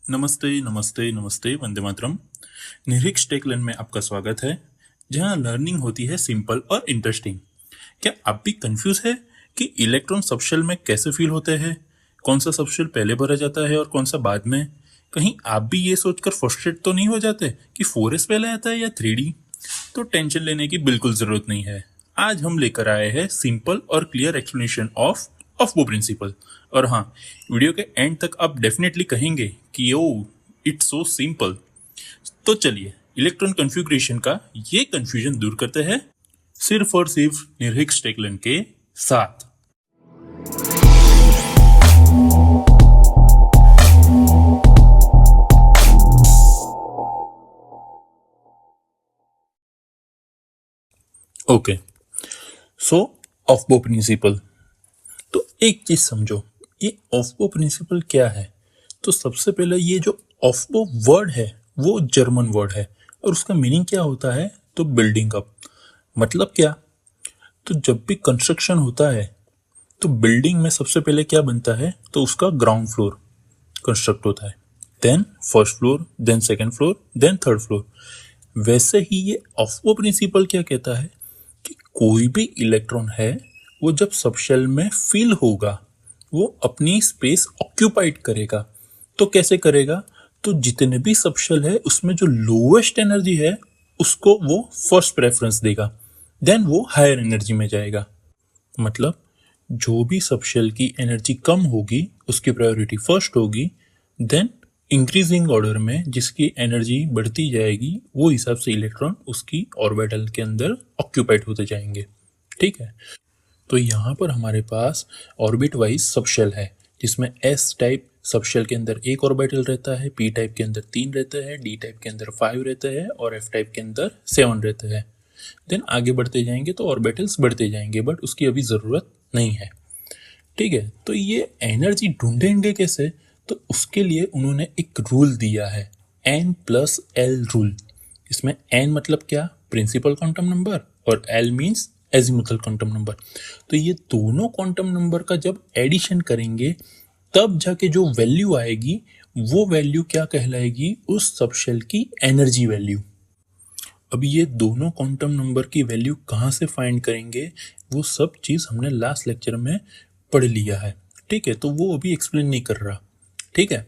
नमस्ते नमस्ते नमस्ते वंदे मातरम। निरीक्ष टेकलन में आपका स्वागत है, जहां लर्निंग होती है सिंपल और इंटरेस्टिंग। क्या आप भी कंफ्यूज है कि इलेक्ट्रॉन सबशेल में कैसे फील होते हैं, कौन सा सबशेल पहले भरा जाता है और कौन सा बाद में? कहीं आप भी ये सोचकर फ्रस्ट्रेट तो नहीं हो जाते कि 4s पहले आता है या 3D? तो टेंशन लेने की बिल्कुल जरूरत नहीं है। आज हम लेकर आए हैं सिंपल और क्लियर एक्सप्लेनेशन ऑफ वो प्रिंसिपल। और हाँ, वीडियो के एंड तक आप डेफिनेटली कहेंगे कि ओ इट्स सो सिंपल। तो चलिए इलेक्ट्रॉन कॉन्फ़िगरेशन का ये कंफ्यूजन दूर करते हैं, सिर्फ और सिर्फ निरीक्ष टेकलन के साथ। ओके, सो ऑफबो प्रिंसिपल। तो एक चीज समझो, ये ऑफबो प्रिंसिपल क्या है? तो सबसे पहले ये जो ऑफबो वर्ड है वो जर्मन वर्ड है, और उसका मीनिंग क्या होता है? तो बिल्डिंग अप। मतलब क्या? तो जब भी कंस्ट्रक्शन होता है तो बिल्डिंग में सबसे पहले क्या बनता है? तो उसका ग्राउंड फ्लोर कंस्ट्रक्ट होता है, then first floor, then second floor, then third floor. वैसे ही ये ऑफबो प्रिंसिपल क्या कहता है कि कोई भी इलेक्ट्रॉन है वो जब सबशेल में फिल होगा वो अपनी स्पेस ऑक्यूपाइड करेगा। तो कैसे करेगा? तो जितने भी सबशेल है उसमें जो लोवेस्ट एनर्जी है उसको वो फर्स्ट प्रेफरेंस देगा, देन वो हायर एनर्जी में जाएगा। मतलब जो भी सबशेल की एनर्जी कम होगी उसकी प्रायोरिटी फर्स्ट होगी, देन इंक्रीजिंग ऑर्डर में जिसकी एनर्जी बढ़ती जाएगी वो हिसाब से इलेक्ट्रॉन उसकी ऑर्बिटल के अंदर ऑक्यूपाइड होते जाएंगे। ठीक है, तो यहाँ पर हमारे पास ऑर्बिट वाइज सबशेल है, जिसमें एस टाइप सबशेल के अंदर एक ऑर्बिटल रहता है, पी टाइप के अंदर 3 रहते हैं, डी टाइप के अंदर 5 रहते हैं और एफ टाइप के अंदर 7 रहते हैं। देन आगे बढ़ते जाएंगे तो ऑर्बिटल्स बढ़ते जाएंगे, बट उसकी अभी ज़रूरत नहीं है। ठीक है, तो ये एनर्जी ढूंढेंगे कैसे? तो उसके लिए उन्होंने एक रूल दिया है, n+l रूल। इसमें n मतलब क्या? प्रिंसिपल क्वांटम नंबर, और l means azimuthal quantum number. तो ये दोनों क्वांटम नंबर का जब एडिशन करेंगे तब जाके जो वैल्यू आएगी वो वैल्यू क्या कहलाएगी? उस सबशेल की एनर्जी वैल्यू। अब ये दोनों क्वांटम नंबर की वैल्यू कहाँ से फाइंड करेंगे वो सब चीज़ हमने लास्ट लेक्चर में पढ़ लिया है। ठीक है, तो वो अभी एक्सप्लेन नहीं कर रहा। ठीक है,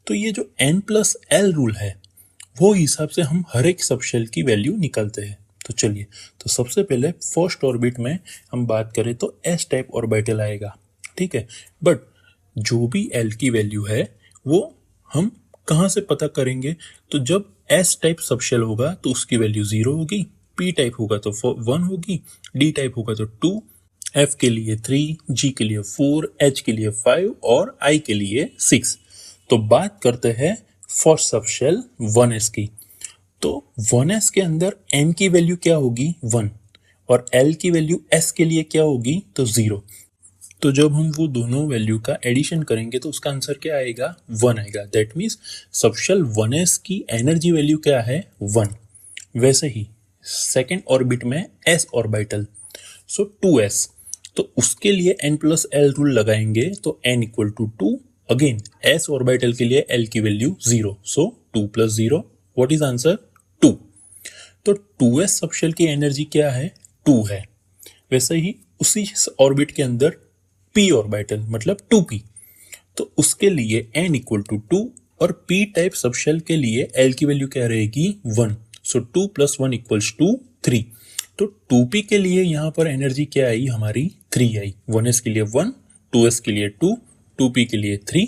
तो ये जो n+l रूल है वो हिसाब से हम हर एक सबशेल की वैल्यू निकालते हैं। तो चलिए, तो सबसे पहले फर्स्ट ऑर्बिट में हम बात करें तो एस टाइप ऑर्बिटल आएगा। ठीक है, बट जो भी एल की वैल्यू है वो हम कहाँ से पता करेंगे? तो जब एस टाइप सबशेल होगा तो उसकी वैल्यू 0 होगी, पी टाइप होगा तो 1 होगी, डी टाइप होगा तो 2, एफ के लिए 3, जी के लिए 4, एच के लिए 5 और आई के लिए 6। तो बात करते हैं फर्स्ट सबशेल 1s की। तो 1s के अंदर n की वैल्यू क्या होगी? 1, और l की वैल्यू s के लिए क्या होगी? तो 0। तो जब हम वो दोनों वैल्यू का एडिशन करेंगे तो उसका आंसर क्या आएगा? 1 आएगा। दैट मीन्स सबशेल 1s की एनर्जी वैल्यू क्या है? 1। वैसे ही सेकेंड ऑर्बिट में s ऑर्बिटल, सो 2s, तो उसके लिए n+l रूल लगाएंगे तो n equal to 2। Again s orbital के लिए l की value 0, so 2 + 0, what is answer? 2। तो 2s सबशेल की एनर्जी क्या है? 2 है। वैसे ही उसी ऑर्बिट के अंदर p ऑर्बिटल मतलब 2p, तो उसके लिए n इक्वल टू 2, और p टाइप सबशेल के लिए l की वैल्यू क्या रहेगी? 1, सो 2 + 1 इक्वल्स टू 3। तो 2p के लिए यहाँ पर एनर्जी क्या आई? हमारी 3 आई। 1s के लिए 1, 2s के लिए 2, 2p के लिए 3।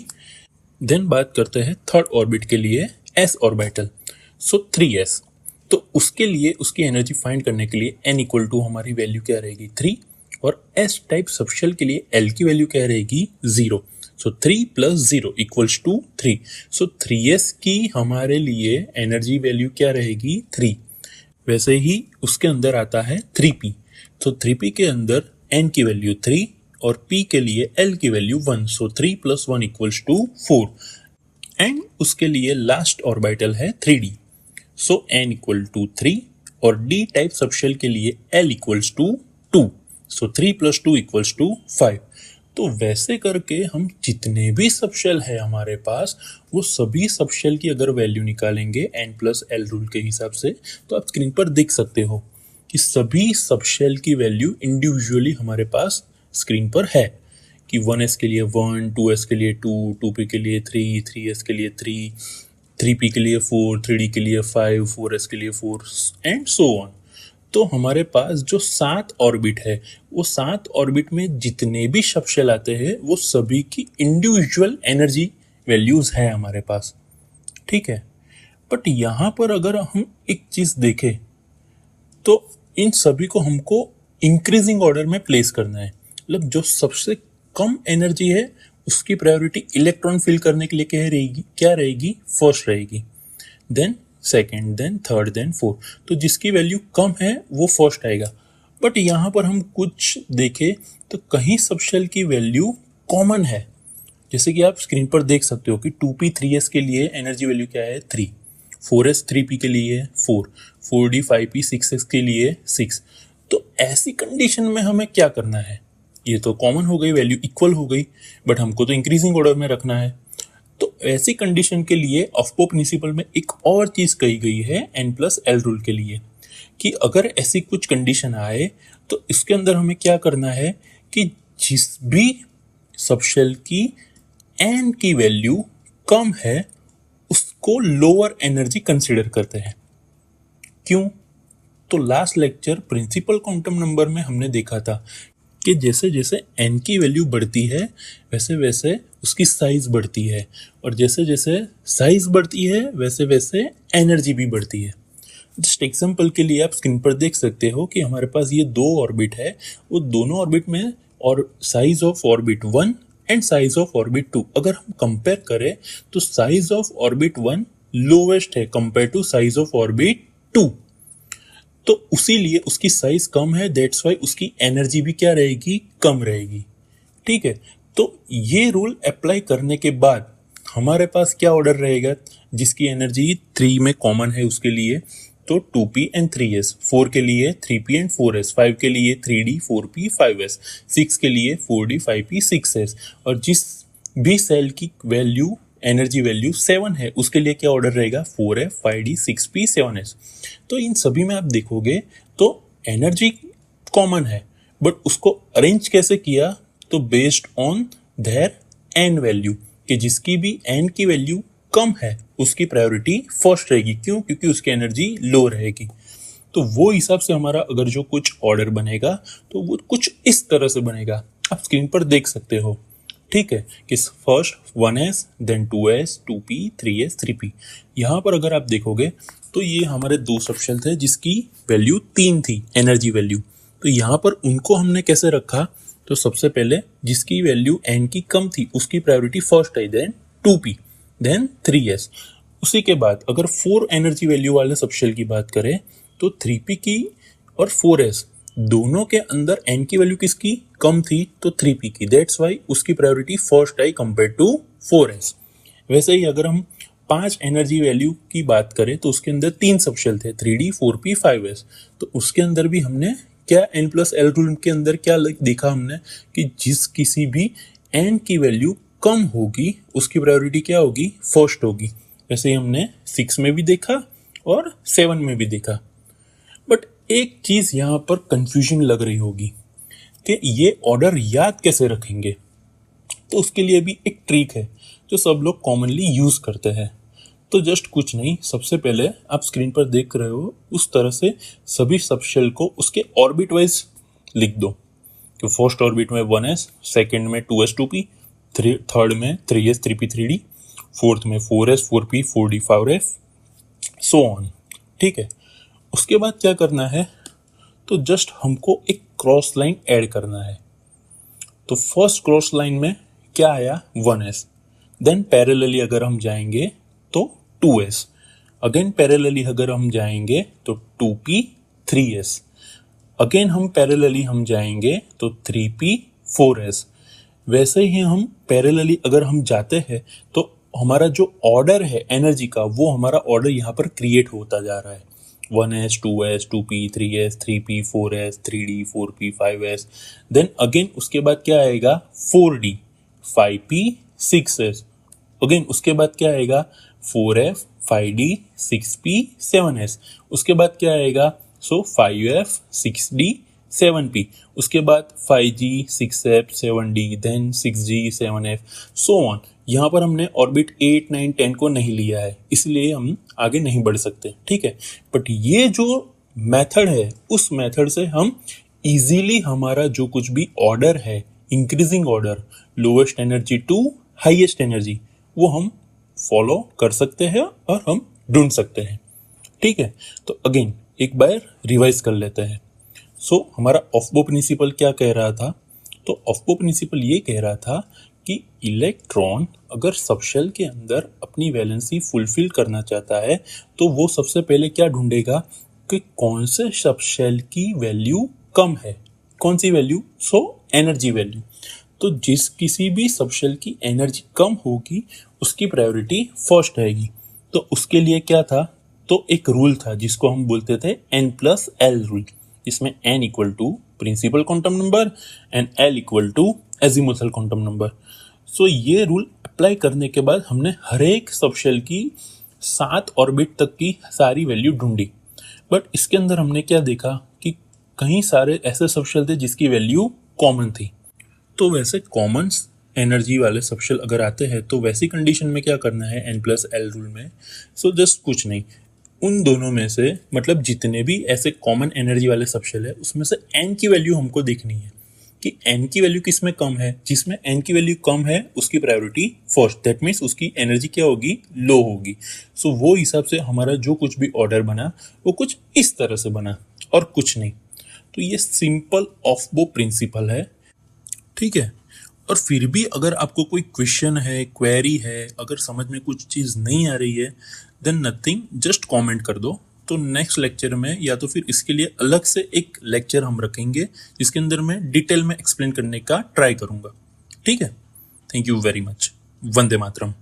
देन बात करते हैं थर्ड ऑर्बिट के लिए s ऑर्बिटल, सो 3s। तो उसके लिए उसकी एनर्जी फाइंड करने के लिए n इक्वल टू हमारी वैल्यू क्या रहेगी? 3, और s टाइप सबशेल के लिए l की वैल्यू क्या रहेगी? 0, सो 3 + 0 इक्वल्स टू 3। सो 3s की हमारे लिए एनर्जी वैल्यू क्या रहेगी? 3। वैसे ही उसके अंदर आता है 3p, तो 3p के अंदर n की वैल्यू 3 और p के लिए l की value 1, so 3 + 1 equals to 4। And उसके लिए लास्ट ऑर्बिटल है 3d, so n equal to 3, और d टाइप सबशेल के लिए l equals to 2, so 3 + 2 equals to 5। तो वैसे करके हम जितने भी सबशेल है हमारे पास, वो सभी सबशेल की अगर वैल्यू निकालेंगे n+l रूल के हिसाब से, तो आप स्क्रीन पर देख सकते हो कि सभी सबशेल की वैल्यू इंडिविजुअली हमारे पास स्क्रीन पर है कि 1s के लिए 1, 2s के लिए 2, 2p के लिए 3, 3s के लिए 3, 3p के लिए 4, 3d के लिए 5, 4s के लिए 4 एंड सो ऑन। तो हमारे पास जो 7 ऑर्बिट है, वो 7 ऑर्बिट में जितने भी सबशेल आते हैं वो सभी की इंडिविजुअल एनर्जी वैल्यूज है हमारे पास, ठीक है। बट यहाँ पर अगर हम एक चीज देखें तो इन सभी को हमको इंक्रीजिंग ऑर्डर में प्लेस करना है। मतलब जो सबसे कम एनर्जी है उसकी प्रायोरिटी इलेक्ट्रॉन फिल करने के लिए क्या रहेगी, फर्स्ट रहेगी, then second, then third, then fourth. तो जिसकी वैल्यू कम है वो फर्स्ट आएगा। बट यहाँ पर हम कुछ देखें तो कहीं सबशेल की वैल्यू कॉमन है, जैसे कि आप स्क्रीन पर देख सकते हो कि 2p 3s के लिए एनर्जी वैल्यू क्या है 3, 4s 3p के लिए 4, 4d 5p 6s के लिए 6। तो ऐसी कंडीशन में हमें क्या करना है, ये तो कॉमन हो गई, वैल्यू इक्वल हो गई, बट हमको तो इंक्रीजिंग ऑर्डर में रखना है। तो ऐसी कंडीशन के लिए ऑफ्बो प्रिंसिपल में एक और चीज कही गई है n+l रूल के लिए, कि अगर ऐसी कुछ कंडीशन आए तो इसके अंदर हमें क्या करना है कि जिस भी सबशेल की n की वैल्यू कम है उसको लोअर एनर्जी कंसीडर करते हैं। क्यों? तो last lecture principal quantum number में हमने देखा था कि जैसे जैसे n की वैल्यू बढ़ती है वैसे वैसे उसकी साइज बढ़ती है, और जैसे जैसे साइज बढ़ती है वैसे वैसे एनर्जी भी बढ़ती है। जस्ट एग्जांपल के लिए आप स्क्रीन पर देख सकते हो कि हमारे पास ये 2 ऑर्बिट है, वो दोनों ऑर्बिट में और size of orbit 1 and size of orbit 2 अगर हम कंपेयर करें तो साइज ऑफ ऑर्बिट 1 लोवेस्ट है compare to size of orbit 2। तो उसीलिए उसकी साइज कम है, दैट्स वाई उसकी एनर्जी भी क्या रहेगी, कम रहेगी, ठीक है। तो ये रूल अप्लाई करने के बाद हमारे पास क्या ऑर्डर रहेगा, जिसकी एनर्जी 3 में कॉमन है उसके लिए तो 2p एंड 3s, 4 के लिए 3p एंड 4s, 5 के लिए 3d 4p 5s, 6 के लिए 4d 5p 6s, और जिस भी सेल की वैल्यू एनर्जी वैल्यू 7 है उसके लिए क्या ऑर्डर रहेगा, 4f 5d 6p 7s। तो इन सभी में आप देखोगे तो एनर्जी कॉमन है, बट उसको अरेंज कैसे किया, तो based on their n value, कि जिसकी भी एन की वैल्यू कम है उसकी प्रायोरिटी फर्स्ट रहेगी। क्यों? क्योंकि उसकी एनर्जी लो रहेगी। तो वो हिसाब से हमारा अगर जो कुछ ऑर्डर बनेगा तो वो कुछ इस तरह से बनेगा, आप स्क्रीन पर देख सकते हो, ठीक है, कि first 1s, then 2s, 2p, 3s, 3p। यहाँ पर अगर आप देखोगे तो ये हमारे 2 सबशेल थे जिसकी वैल्यू 3 थी एनर्जी वैल्यू। तो यहाँ पर उनको हमने कैसे रखा, तो सबसे पहले जिसकी वैल्यू n की कम थी उसकी प्रायोरिटी फर्स्ट आई, देन 2p, देन 3s। उसी के बाद अगर 4 एनर्जी वैल्यू वाले सबशेल की बात करें तो 3p की और 4s दोनों के अंदर n की वैल्यू किसकी कम थी, तो 3p की, दैट्स वाई उसकी प्रायोरिटी फर्स्ट आई कंपेयर टू 4s। वैसे ही अगर हम 5 एनर्जी वैल्यू की बात करें तो उसके अंदर 3 सबशेल थे, 3d 4p 5s। तो उसके अंदर भी हमने क्या n+l रूल के अंदर क्या देखा हमने कि जिस किसी भी n की वैल्यू कम होगी उसकी प्रायोरिटी क्या होगी, फर्स्ट होगी। वैसे ही हमने 6 में भी देखा और 7 में भी देखा। बट एक चीज यहाँ पर कंफ्यूजन लग रही होगी कि ये ऑर्डर याद कैसे रखेंगे, तो उसके लिए भी एक ट्रिक है जो सब लोग कॉमनली यूज करते हैं। तो जस्ट कुछ नहीं, सबसे पहले आप स्क्रीन पर देख रहे हो उस तरह से सभी सबशेल को उसके ऑर्बिट वाइज लिख दो कि फर्स्ट ऑर्बिट में 1s, सेकंड में 2s 2p, थर्ड में 3s 3p 3d, फोर्थ में 4s 4p 4d 5f, so on, ठीक है। उसके बाद क्या करना है, तो जस्ट हमको एक क्रॉस लाइन ऐड करना है। तो फर्स्ट क्रॉस लाइन में क्या आया, 1s, देन पैरेलली अगर हम जाएंगे तो 2s, अगेन पैरेलली अगर हम जाएंगे तो 2p 3s, अगेन हम पैरेलली हम जाएंगे तो 3p 4s। वैसे ही हम पैरेलली अगर हम जाते हैं तो हमारा जो ऑर्डर है एनर्जी का वो हमारा ऑर्डर यहाँ पर क्रिएट होता जा रहा है। 1s 2s 2p 3s 3p 4s 3d 4p 5s, then again उसके बाद क्या आएगा 4d 5p 6s, अगेन उसके बाद क्या आएगा 4f 5d 6p 7s, उसके बाद क्या आएगा 5f 6d 7p, उसके बाद 5g 6f 7d then 6g 7f so on. यहाँ पर हमने ऑर्बिट 8 9 10 को नहीं लिया है, इसलिए हम आगे नहीं बढ़ सकते, ठीक है। बट ये जो मेथड है उस मेथड से हम इजीली हमारा जो कुछ भी ऑर्डर है, increasing order lowest energy to highest energy, वो हम फॉलो कर सकते हैं और हम ढूंढ सकते हैं, ठीक है। तो अगेन एक बार रिवाइज कर लेते हैं। हमारा ऑफबो प्रिंसिपल क्या कह रहा था? तो ऑफबो प्रिंसिपल ये कह रहा था कि इलेक्ट्रॉन अगर सबशेल के अंदर अपनी वैलेंसी फुलफिल करना चाहता है तो वो सबसे पहले क्या ढूंढेगा कि कौन से सबशेल की वैल्यू कम है, कौन सी वैल्यू, एनर्जी वैल्यू। तो जिस किसी भी सबशेल की एनर्जी कम होगी उसकी प्रायोरिटी फर्स्ट रहेगी। तो उसके लिए क्या था, तो एक रूल था जिसको हम बोलते थे N+L रूल, जिसमें N equal to principal quantum number and L equal to azimuthal quantum number. ये रूल अप्लाई करने के बाद हमने हर एक सबशेल की 7 ऑर्बिट तक की सारी वैल्यू ढूंढी। बट इसके अंदर हमने क्या देखा कि कई सारे ऐसे सबशेल थे जिसकी वैल्यू कॉमन थी। तो वैसे कॉमन एनर्जी वाले सबशेल अगर आते हैं तो वैसी कंडीशन में क्या करना है N+L रूल में, जस्ट कुछ नहीं, उन दोनों में से मतलब जितने भी ऐसे कॉमन एनर्जी वाले सबशेल है उसमें से n की वैल्यू हमको देखनी है कि n की वैल्यू किस में कम है। जिसमें n की वैल्यू कम है उसकी प्रायोरिटी फर्स्ट, दैट मीन्स उसकी एनर्जी क्या होगी, लो होगी। वो हिसाब से हमारा जो कुछ भी ऑर्डर बना वो कुछ इस तरह से बना और कुछ नहीं। तो ये सिंपल ऑफबो प्रिंसिपल है, ठीक है। और फिर भी अगर आपको कोई क्वेश्चन है, क्वेरी है, अगर समझ में कुछ चीज़ नहीं आ रही है, देन नथिंग, जस्ट कमेंट कर दो। तो नेक्स्ट लेक्चर में या तो फिर इसके लिए अलग से एक लेक्चर हम रखेंगे जिसके अंदर मैं डिटेल में एक्सप्लेन करने का ट्राई करूंगा, ठीक है। Thank you very much. Vande Mataram.